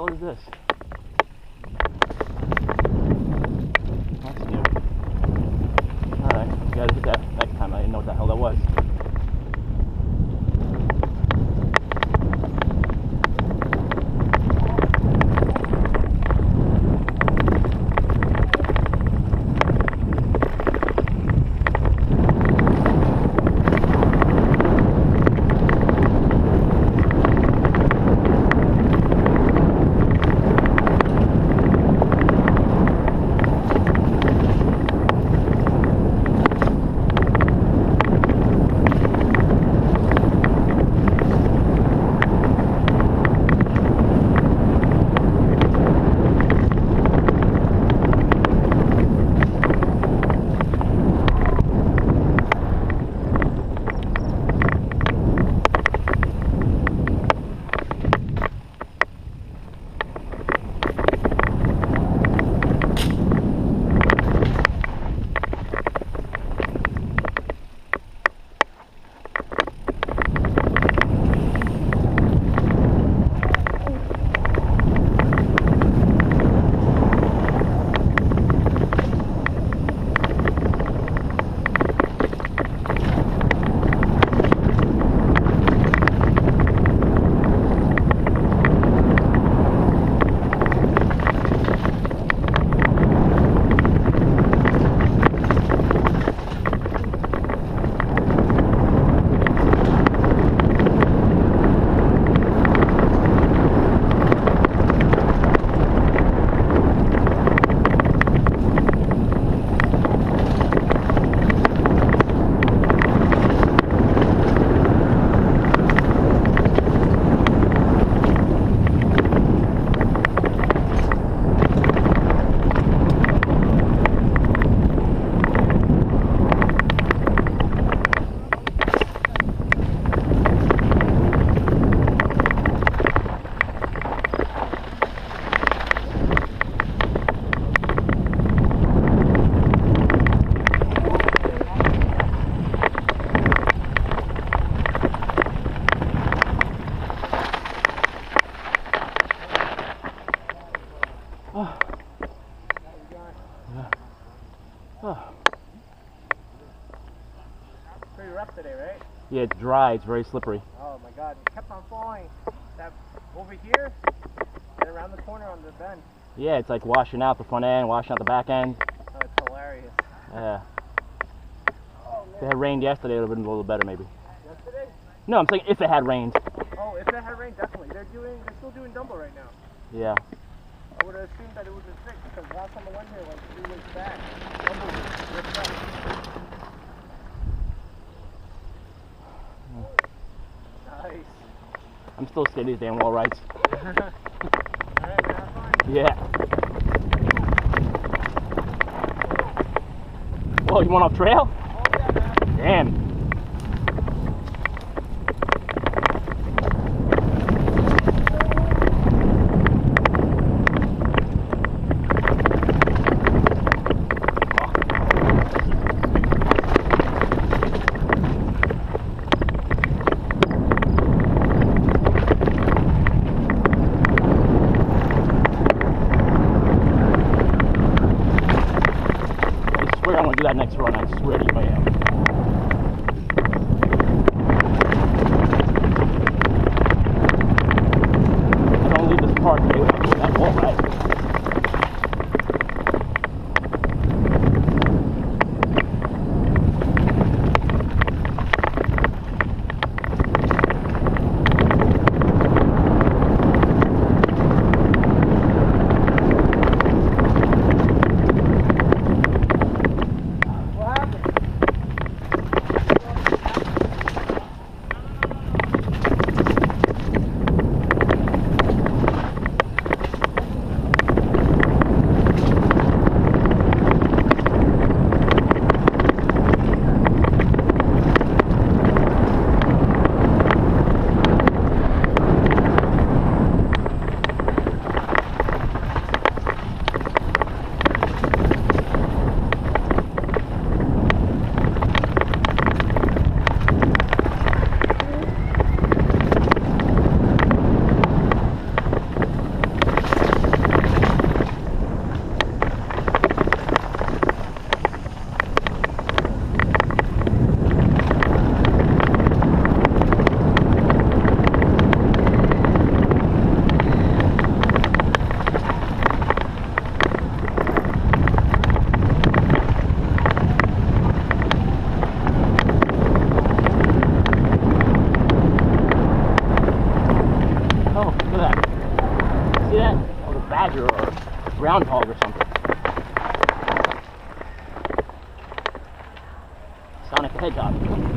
hell is this? That's new. Alright, you gotta hit that next time. I didn't know what the hell that was. Pretty rough today, right? Yeah, it's dry. It's very slippery. Oh my god, it kept on falling. That over here and around the corner on the bend. Yeah, it's like washing out the front end, washing out the back end. Oh, it's hilarious. Yeah. Oh, If it had rained yesterday, it would have been a little better, maybe. yesterday? No, I'm saying if it had rained. Oh, if it had rained, definitely. They're still doing Dumbo right now. Yeah. I would have assumed that it would have been fixed because last time I went here, like 3 weeks back, Dumbo was ripped up. Nice. I'm still scared of these damn wall rides. Alright, have fun. Yeah. Oh, you went off trail? Oh yeah, man. Damn. I swear I want to do that next run. I swear to you I am. I don't leave this park today without doing that wall ride. What happened? badger or groundhog or something. Sonic the Hedgehog.